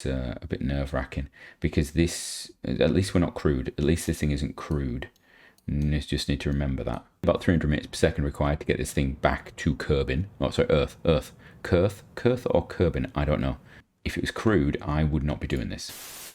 It's a bit nerve-wracking because this, at least we're not crude. At least this thing isn't crude. You just need to remember that. About 300 minutes per second required to get this thing back to Kerbin. Oh, sorry, Earth. Kurth or Kerbin, I don't know. If it was crude, I would not be doing this.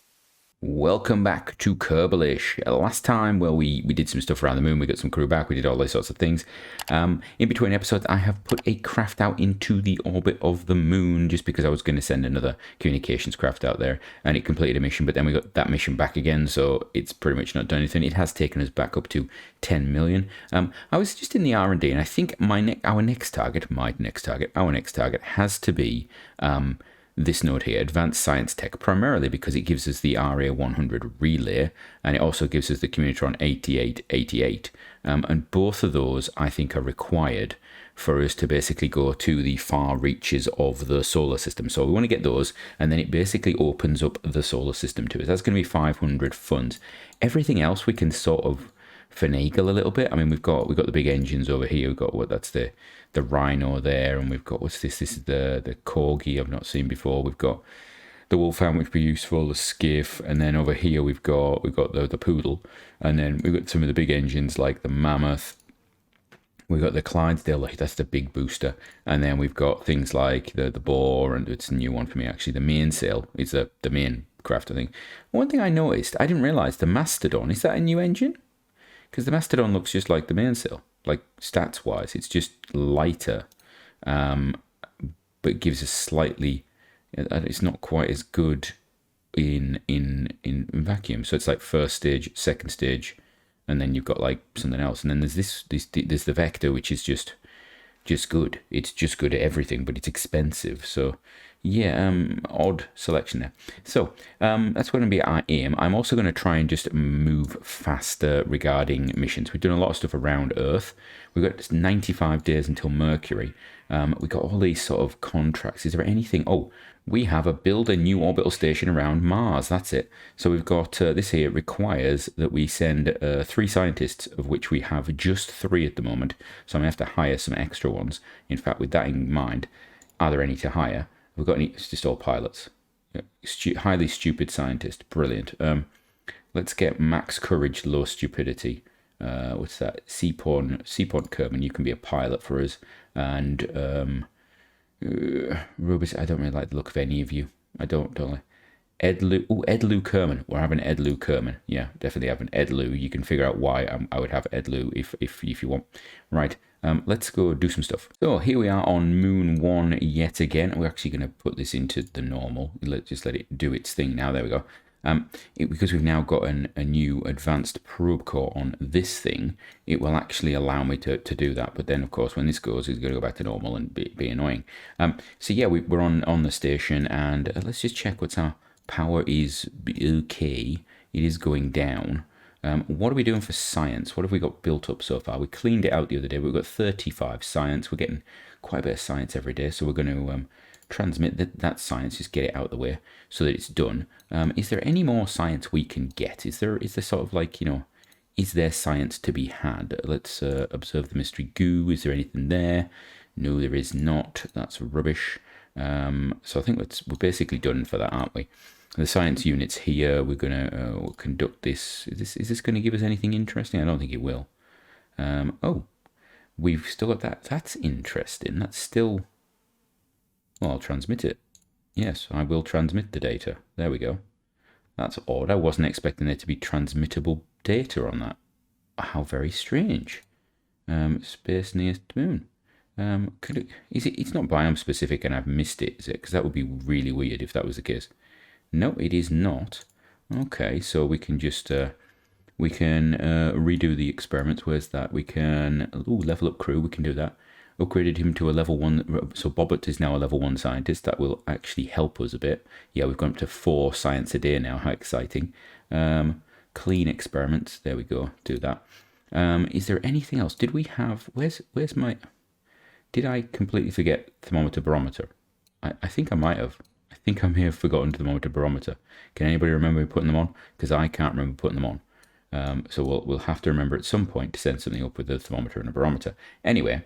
Welcome back to Kerbalish. Last time, well, we did some stuff around the moon. We got some crew back. We did all those sorts of things. In between episodes, I have put a craft out into the orbit of the moon just because I was going to send another communications craft out there, and it completed a mission, but then we got that mission back again, so it's pretty much not done anything. It has taken us back up to 10 million. I was just in the R&D, and I think our next target has to be this node here, Advanced Science Tech, primarily because it gives us the RA100 relay, and it also gives us the Communitron 8888. And both of those, I think, are required for us to basically go to the far reaches of the solar system. So we want to get those, and then it basically opens up the solar system to us. That's going to be 500 funds. Everything else we can sort of finagle a little bit. I mean, we've got the big engines over here. We've got that's the Rhino there, and we've got what's this? This is the Corgi I've not seen before. We've got the Wolfhound, which would be useful, the Skiff, and then over here we've got the Poodle, and then we've got some of the big engines like the Mammoth. We've got the Clydesdale, that's the big booster, and then we've got things like the Boar, and it's a new one for me actually. The Mainsail is the main craft, I think. One thing I noticed, I didn't realise the Mastodon, is that a new engine? Because the Mastodon looks just like the Mainsail, like stats-wise. It's just lighter, but gives us slightly... It's not quite as good in vacuum. So it's like first stage, second stage, and then you've got like something else. And then there's there's the Vector, which is just good. It's just good at everything, but it's expensive. So yeah, odd selection there. So that's going to be our aim. I'm also going to try and just move faster regarding missions. We've done a lot of stuff around Earth. We've got 95 days until Mercury. We've got all these sort of contracts. Is there anything? Oh, we have a build a new orbital station around Mars. That's it. So we've got this here requires that we send 3 scientists, of which we have just 3 at the moment. So I'm going to have to hire some extra ones. In fact, with that in mind, are there any to hire? We've got any, it's just all pilots. Highly stupid scientist. Brilliant. Let's get max courage, low stupidity. What's that? Seaporn Kerman, you can be a pilot for us. And Rubis, I don't really like the look of any of you. I don't like. Edlu Kerman. We're having Edlu Kerman. Yeah, definitely having Edlu. You can figure out why I would have Edlu if you want. Right. Let's go do some stuff. So here we are on Moon 1 yet again. We're actually going to put this into the normal. Just let it do its thing now. There we go. Because we've now got a new advanced probe core on this thing, it will actually allow me to do that. But then, of course, when this goes, it's going to go back to normal and be annoying. So yeah, we're on the station, and let's just check what's our power is. Okay, it is going down. What are we doing for science? What have we got built up so far? We cleaned it out the other day. We've got 35 science. We're getting quite a bit of science every day, so we're going to transmit that science, just get it out of the way so that it's done. Is there any more science we can get? Is there sort of like, is there science to be had? Let's observe the mystery goo. Is there anything there? No, there is not. That's rubbish. So I think we're basically done for that, aren't we? The science unit's here. We're going to conduct this. Is this going to give us anything interesting? I don't think it will. Oh, we've still got that. That's interesting. That's still... Well, I'll transmit it. Yes, I will transmit the data. There we go. That's odd. I wasn't expecting there to be transmittable data on that. How very strange. Space near the moon. It's not biome specific and I've missed it, is it? Because that would be really weird if that was the case. No, it is not. Okay, so we can just redo the experiments. Where's that? We can level up crew. We can do that. Upgraded him to a level 1. So Bobbert is now a level 1 scientist. That will actually help us a bit. Yeah, we've gone up to 4 science a day now. How exciting. Clean experiments. There we go. Do that. Is there anything else? Did we have... Where's my... Did I completely forget thermometer barometer? I think I might have. I think I may have forgotten thermometer barometer. Can anybody remember me putting them on? Because I can't remember putting them on. So we'll have to remember at some point to send something up with the thermometer and a barometer. Anyway,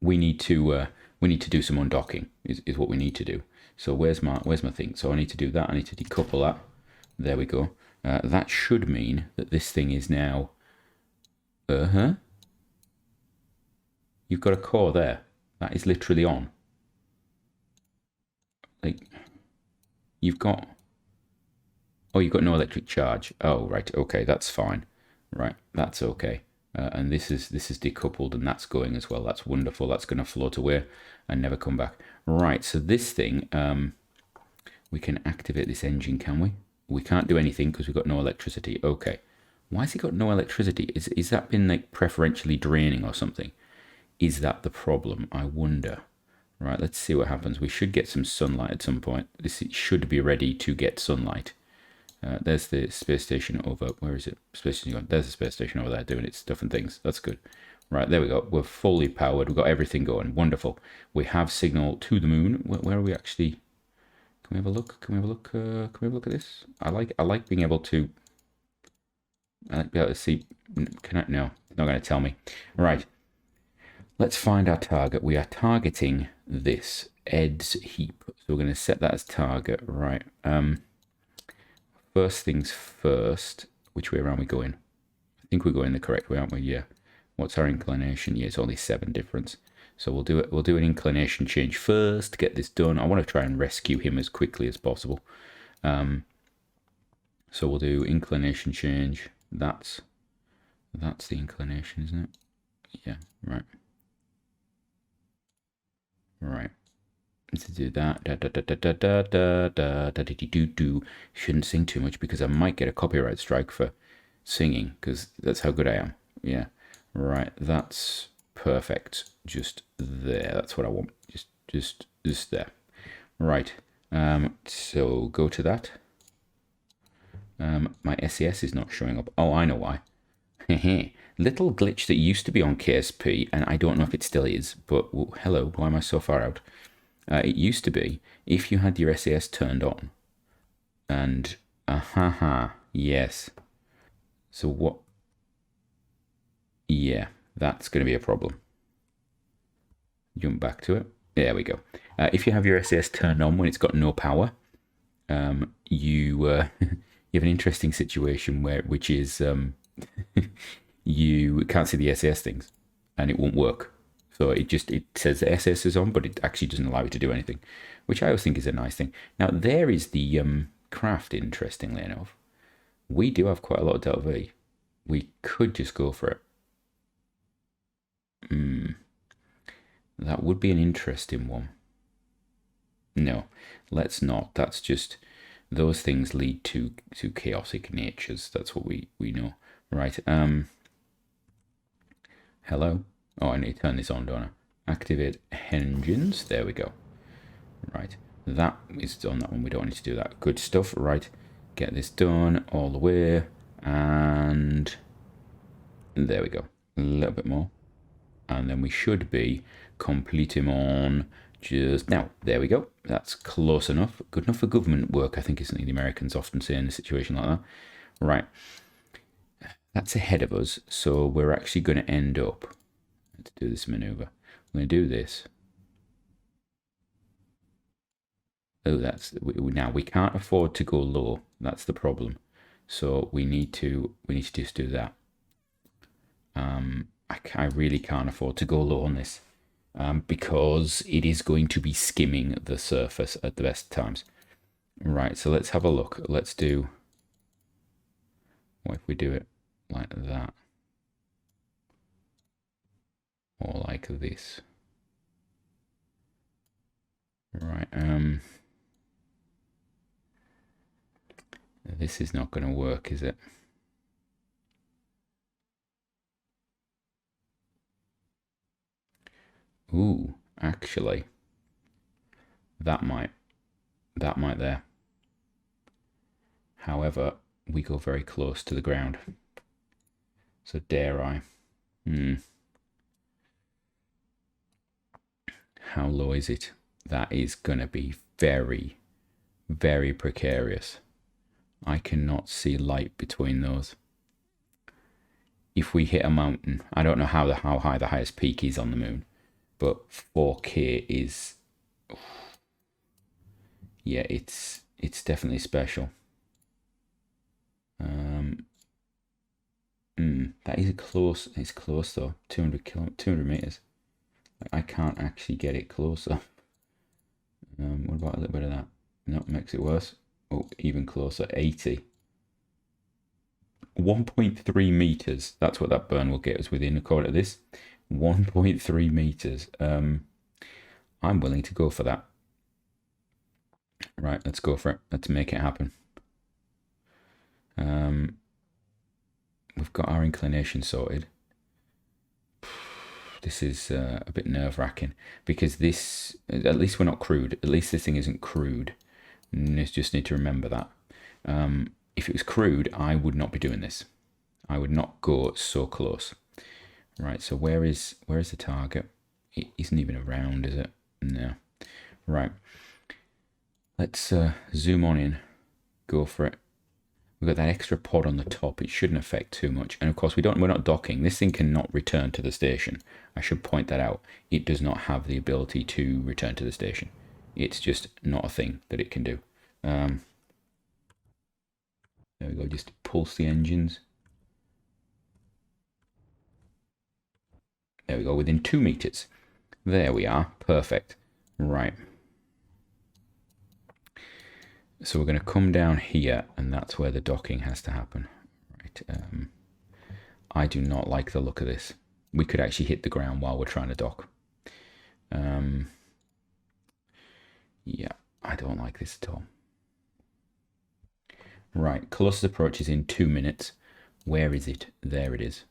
we need to do some undocking. Is what we need to do. So where's my thing? So I need to do that. I need to decouple that. There we go. That should mean that this thing is now. You've got a core there. That is literally on. Like, you've got. Oh, you've got no electric charge. Oh, right. Okay, that's fine. Right, that's okay. And this is decoupled, and that's going as well. That's wonderful. That's going to float away and never come back. Right. So this thing, we can activate this engine, can we? We can't do anything because we've got no electricity. Okay. Why has it got no electricity? Is that been like preferentially draining or something? Is that the problem? I wonder. Right. Let's see what happens. We should get some sunlight at some point. This should be ready to get sunlight. There's the space station over. Where is it? Space station. There's the space station over there doing its stuff and things. That's good. Right, there we go. We're fully powered. We've got everything going. Wonderful. We have signal to the moon. Where are we actually? Can we have a look? Can we have a look? Can we have a look at this? I like being able to. I like being able to see. Can I? No, not going to tell me. Right. Let's find our target. We are targeting this EDS heap. So we're going to set that as target. Right. First things first, which way around we going? I think we're going the correct way, aren't we? Yeah. What's our inclination? Yeah, it's only 7 difference. So we'll do it. We'll do an inclination change first to get this done. I want to try and rescue him as quickly as possible. So we'll do inclination change. That's the inclination, isn't it? Yeah. Right. Right. To do that, shouldn't sing too much because I might get a copyright strike for singing because that's how good I am. Yeah, right. That's perfect. Just there. That's what I want. Just there. Right. So go to that. My SES is not showing up. Oh, I know why. Little glitch that used to be on KSP, and I don't know if it still is. But hello, why am I so far out? It used to be if you had your SAS turned on, and yes. So what? Yeah, that's going to be a problem. Jump back to it. There we go. If you have your SAS turned on when it's got no power, you have an interesting situation which is you can't see the SAS things, and it won't work. So it says the SS is on, but it actually doesn't allow you to do anything, which I always think is a nice thing. Now, there is the craft, interestingly enough. We do have quite a lot of Delta V. We could just go for it. That would be an interesting one. No, let's not. That's just, those things lead to chaotic natures. That's what we know. Right. Hello. Oh, I need to turn this on, don't I? Activate engines. There we go. Right. That is on that one. We don't need to do that. Good stuff. Right. Get this done all the way. And there we go. A little bit more. And then we should be completement just now. There we go. That's close enough. Good enough for government work, I think, is something the Americans often say in a situation like that. Right. That's ahead of us. So we're actually going to end up. Let's do this maneuver. I'm going to do this. Oh, now we can't afford to go low. That's the problem. So we need to just do that. I really can't afford to go low on this because it is going to be skimming the surface at the best times. Right. So let's have a look. Let's do. What if we do it like that? Or like this. Right, this is not going to work, is it? Ooh, actually, that might there. However, we go very close to the ground. So dare I? How low is it? That is going to be very, very precarious. I cannot see light between those. If we hit a mountain, I don't know how high the highest peak is on the moon, but 4K is yeah, it's definitely special. That is close. It's close though. 200 meters. I can't actually get it closer. What about a little bit of that? No, makes it worse. Oh, even closer. 80. 1.3 meters. That's what that burn will get us within, according to this. 1.3 meters. I'm willing to go for that. Right, let's go for it. Let's make it happen. We've got our inclination sorted. This is a bit nerve-wracking because this, at least we're not crude. At least this thing isn't crude. You just need to remember that. If it was crude, I would not be doing this. I would not go so close. Right, so where is the target? It isn't even around, is it? No. Right. Let's zoom on in. Go for it. We've got that extra pod on the top. It shouldn't affect too much. And of course, we're not docking. This thing cannot return to the station. I should point that out. It does not have the ability to return to the station. It's just not a thing that it can do. There we go. Just pulse the engines. There we go. Within 2 meters. There we are. Perfect. Right. So we're going to come down here, and that's where the docking has to happen. Right. I do not like the look of this. We could actually hit the ground while we're trying to dock. Yeah, I don't like this at all. Right, closest approach is in 2 minutes. Where is it? There it is.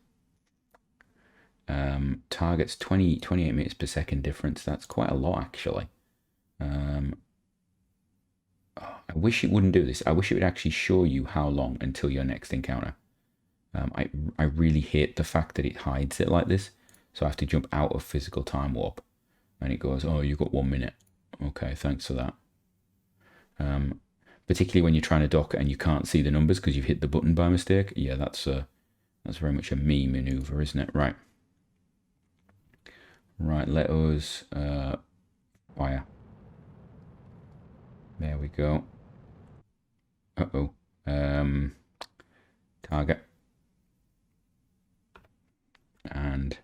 Targets 28 meters per second difference. That's quite a lot, actually. I wish it wouldn't do this. I wish it would actually show you how long until your next encounter. I really hate the fact that it hides it like this. So I have to jump out of physical time warp. And it goes, oh, you've got 1 minute. Okay, thanks for that. Particularly when you're trying to dock and you can't see the numbers because you've hit the button by mistake. Yeah, that's very much a me maneuver, isn't it? Right. Right, let us fire. There we go. Uh-oh. Target. And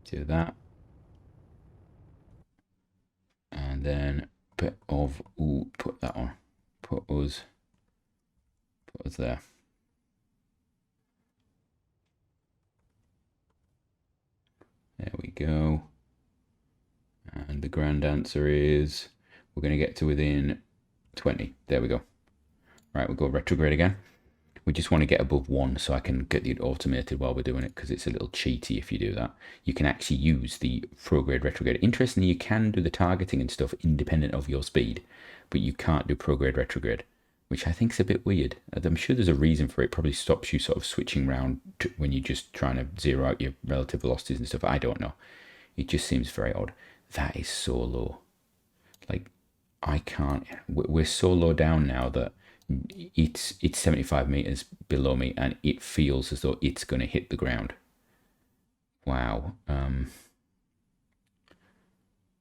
do that. And then put that on. Put us there. There we go. And the grand answer is we're going to get to within 20. There we go. Right, we'll go retrograde again. We just want to get above 1 so I can get it automated while we're doing it because it's a little cheaty if you do that. You can actually use the prograde retrograde. Interestingly, you can do the targeting and stuff independent of your speed, but you can't do prograde retrograde, which I think is a bit weird. I'm sure there's a reason for it. It probably stops you sort of switching around when you're just trying to zero out your relative velocities and stuff. I don't know. It just seems very odd. That is so low. Like, I can't. We're so low down now that it's 75 meters below me and it feels as though it's going to hit the ground. Wow.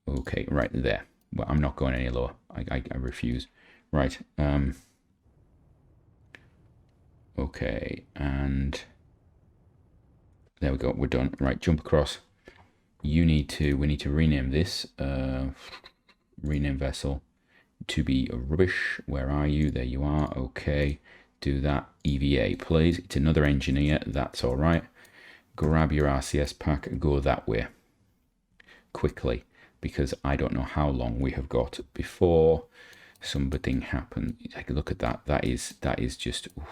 Okay, right there. Well, I'm not going any lower. I refuse. Right. Okay, and there we go. We're done. Right, jump across. We need to rename this. Rename vessel to be rubbish. Where are you? There you are. Okay, do that. EVA, please. It's another engineer. That's all right. Grab your RCS pack and go that way quickly because I don't know how long we have got before something happens. Take a look at that. That is just. Oof.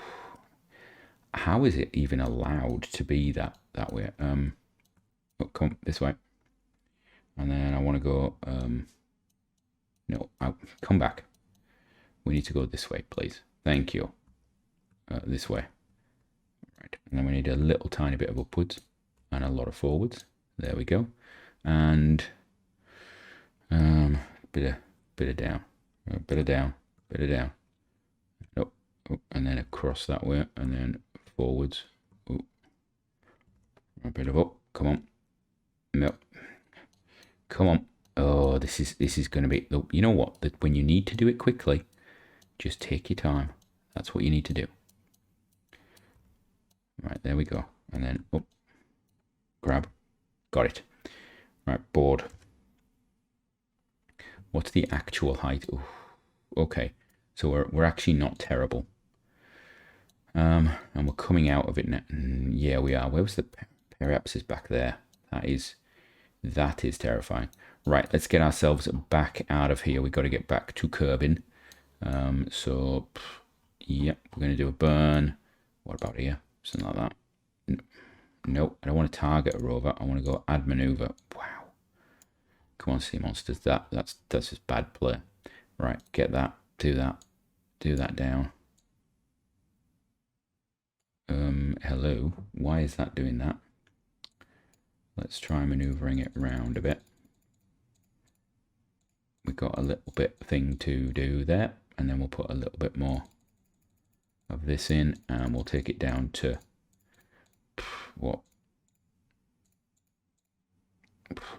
How is it even allowed to be that way? Oh, come this way, and then I want to go. No, I'll come back. We need to go this way, please. Thank you. This way. Right, and then we need a little tiny bit of upwards and a lot of forwards. There we go, and bit of down, bit of down. Nope. Oh, and then across that way, and then forwards. Oh. A bit of up. Come on. No. Come on. Oh, this is going to be, you know what, when you need to do it quickly, just take your time. That's what you need to do. Right, there we go. And then, oh, grab. Got it. Right, board. What's the actual height? Ooh, okay, so we're actually not terrible. And we're coming out of it now. Yeah, we are. Where was the periapsis back there? That is terrifying. Right, let's get ourselves back out of here. We've got to get back to Kerbin. So, yep, we're going to do a burn. What about here? Something like that. Nope, I don't want to target a rover. I want to go add maneuver. Wow. Come on, sea monsters. That's just bad play. Right, get that. Do that down. Hello. Why is that doing that? Let's try maneuvering it round a bit. We've got a little bit thing to do there, and then we'll put a little bit more of this in, and we'll take it down to what?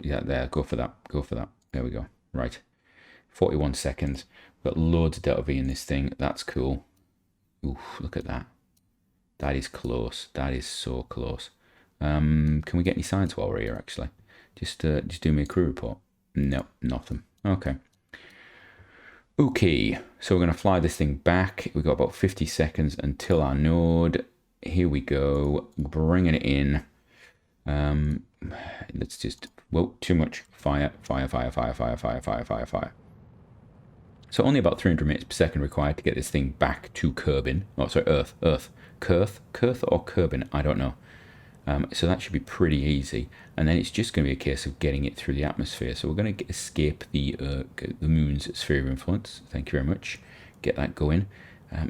Yeah, there. Go for that. Go for that. There we go. Right. 41 seconds. We've got loads of delta V in this thing. That's cool. Oof, look at that. That is close. That is so close. Can we get any science while we're here, actually? Just do me a crew report. No, nothing. Okay. Okay, so we're going to fly this thing back. We've got about 50 seconds until our node. Here we go. Bringing it in. Let's just... Whoa, too much. Fire, fire, fire, fire, fire, fire, fire, fire, fire. So only about 300 meters per second required to get this thing back to Kerbin. Oh, sorry, Earth. Kurth or Kerbin, I don't know. So that should be pretty easy. And then it's just going to be a case of getting it through the atmosphere. So we're going to escape the moon's sphere of influence. Thank you very much. Get that going.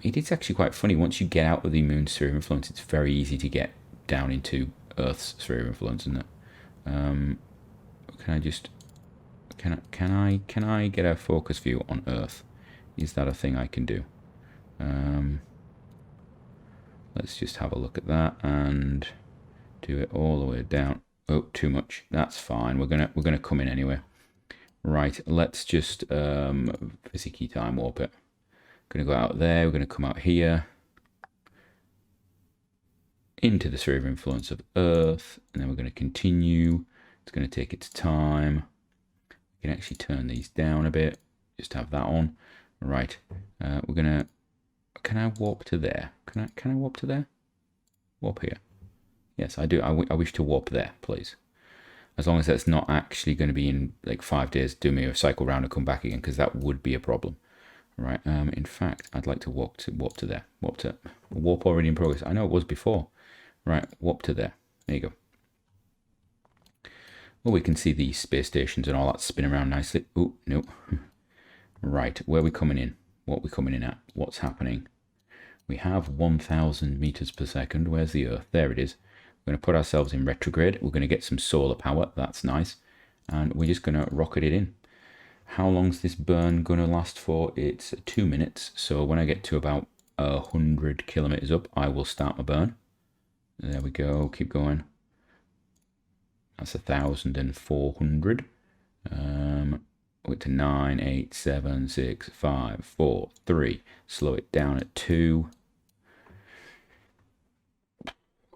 It is actually quite funny. Once you get out of the moon's sphere of influence, it's very easy to get down into Earth's sphere of influence, isn't it? Can I just... Can I get a focus view on Earth? Is that a thing I can do? Let's just have a look at that and do it all the way down. Oh, too much. That's fine. We're gonna come in anyway. Right. Let's just physics time warp it. Gonna go out there. We're gonna come out here into the sphere of influence of Earth, and then we're gonna continue. It's gonna take its time. We can actually turn these down a bit. Just have that on. Right. We're gonna. Can I warp to there? Can I warp to there? Warp here. Yes, I do. I wish to warp there, please. As long as that's not actually going to be in like 5 days, do me a cycle round and come back again, because that would be a problem. Right. In fact, I'd like to warp to there. Warp already in progress. I know it was before. Right. Warp to there. There you go. Well, we can see the space stations and all that spin around nicely. Oh, no. Right. Where are we coming in? What are we coming in at? What's happening? We have 1,000 meters per second. Where's the Earth? There it is. We're going to put ourselves in retrograde. We're going to get some solar power. That's nice. And we're just going to rocket it in. How long's this burn going to last for? It's 2 minutes. So when I get to about 100 kilometers up, I will start my burn. There we go. Keep going. That's 1,400. Wait to 9, 8, 7, 6, 5, 4, 3. Slow it down at 2.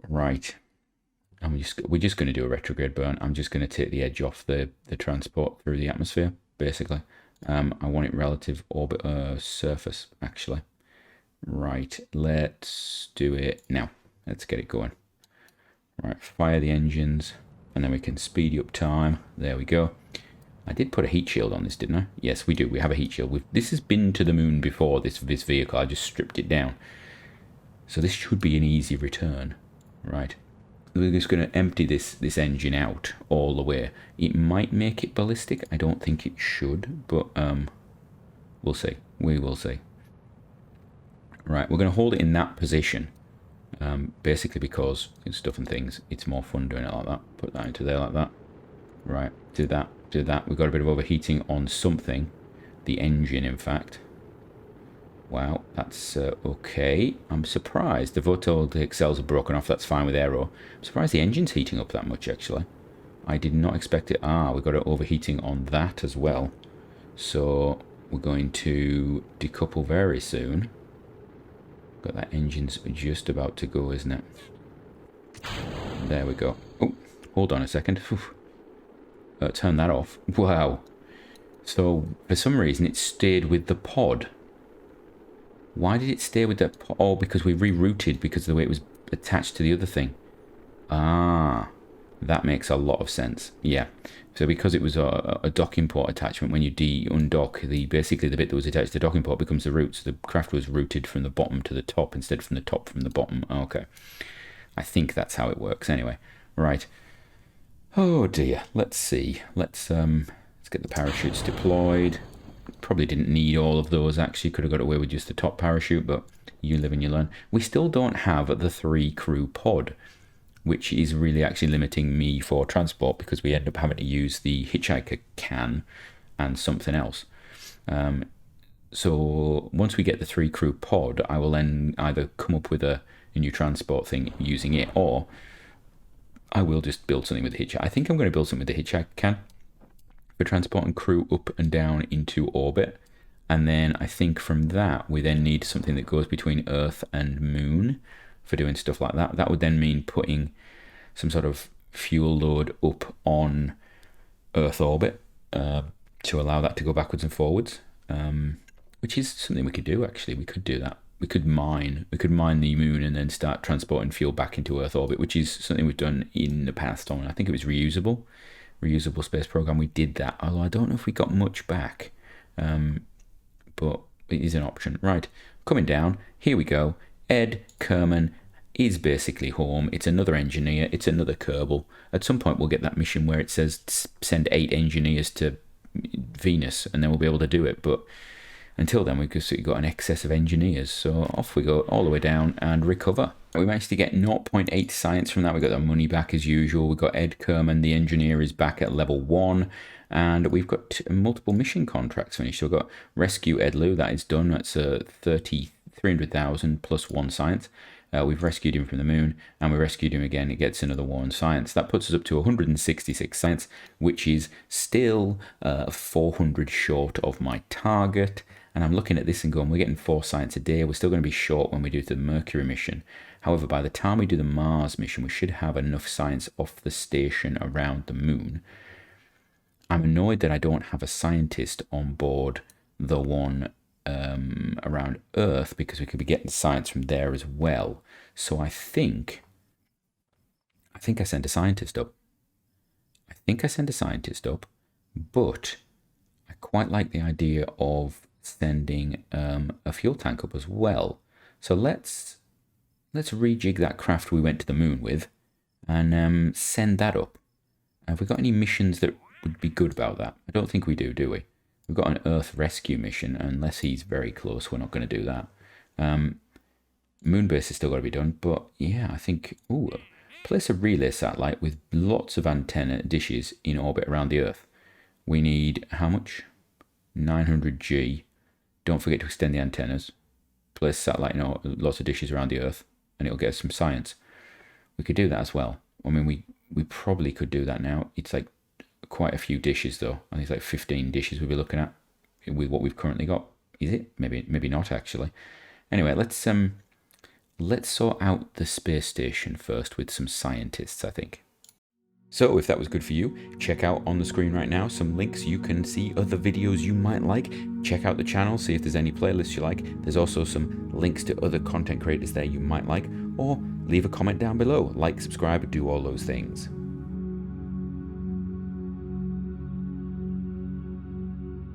Right. And we're just going to do a retrograde burn. I'm just going to take the edge off the transport through the atmosphere, basically. I want it relative orbit surface, actually. Right. Let's do it now. Let's get it going. Right. Fire the engines, and then we can speed up time. There we go. I did put a heat shield on this, didn't I? Yes, we do. We have a heat shield. This has been to the moon before, this vehicle. I just stripped it down. So this should be an easy return. Right. We're just going to empty this engine out all the way. It might make it ballistic. I don't think it should, but we'll see. We will see. Right, we're going to hold it in that position. Basically because it's stuff and things. It's more fun doing it like that. Put that into there like that. Right, do that. Do that. We've got a bit of overheating on something. The engine, in fact. Wow, that's okay. I'm surprised. The photovoltaic cells are broken off. That's fine with aero. I'm surprised the engine's heating up that much, actually. I did not expect it. We've got it overheating on that as well. So we're going to decouple very soon. Got that engine's just about to go, isn't it? There we go. Oh, hold on a second. Turn that off. Wow. So for some reason it stayed with the pod. Why did it stay with that pod? Oh, because we rerouted because of the way it was attached to the other thing. That makes a lot of sense. Yeah. So because it was a docking port attachment, when you undock, basically the bit that was attached to the docking port becomes the root. So the craft was routed from the bottom to the top instead of from the top from the bottom. Okay. I think that's how it works anyway. Right. Oh dear. Let's see. Let's get the parachutes deployed. Probably didn't need all of those actually. Could have got away with just the top parachute, but you live and you learn. We still don't have the 3 crew pod, which is really actually limiting me for transport because we end up having to use the hitchhiker can and something else. So once we get the 3 crew pod, I will then either come up with a new transport thing using it, or I will just build something with the hitchhiker. I think I'm going to build something with the hitchhiker can for transporting crew up and down into orbit. And then I think from that, we then need something that goes between Earth and Moon for doing stuff like that. That would then mean putting some sort of fuel load up on Earth orbit to allow that to go backwards and forwards, which is something we could do actually. We could do that. We could mine the Moon and then start transporting fuel back into Earth orbit, which is something we've done in the past on, I think it was reusable space program. We did that, although I don't know if we got much back, but it is an option. Right, coming down, here we go. Ed Kerman is basically home. It's another engineer, it's another Kerbal. At some point we'll get that mission where it says send 8 engineers to Venus, and then we'll be able to do it, but until then we've just got an excess of engineers, so off we go all the way down and recover. We managed to get 0.8 science from that. We got our money back as usual. We got Ed Kerman, the engineer, is back at level 1, and we've got multiple mission contracts finished. So we've got Rescue Ed Lou, that is done. That's 300,000 plus 1 science. We've rescued him from the Moon, and we rescued him again. It gets another 1 science. That puts us up to 166 science, which is still 400 short of my target. And I'm looking at this and going, we're getting 4 science a day. We're still going to be short when we do the Mercury mission. However, by the time we do the Mars mission, we should have enough science off the station around the Moon. I'm annoyed that I don't have a scientist on board the one around Earth, because we could be getting science from there as well. So I think I sent a scientist up. But I quite like the idea of sending a fuel tank up as well. So let's rejig that craft we went to the Moon with and send that up. Have we got any missions that would be good about that? I don't think we do we? We've got an Earth rescue mission. Unless he's very close, we're not going to do that. Moon base has still got to be done, but yeah, I think, place a relay satellite with lots of antenna dishes in orbit around the Earth. We need how much? 900G. Don't forget to extend the antennas. Place satellite in lots of dishes around the Earth, and it'll get us some science. We could do that as well. I mean, we probably could do that now. It's like quite a few dishes though. I think it's like 15 dishes we'll be looking at with what we've currently got. Is it? Maybe not actually. Anyway, let's sort out the space station first with some scientists, I think. So if that was good for you, check out on the screen right now some links you can see other videos you might like. Check out the channel, see if there's any playlists you like. There's also some links to other content creators there you might like, or leave a comment down below. Like, subscribe, do all those things.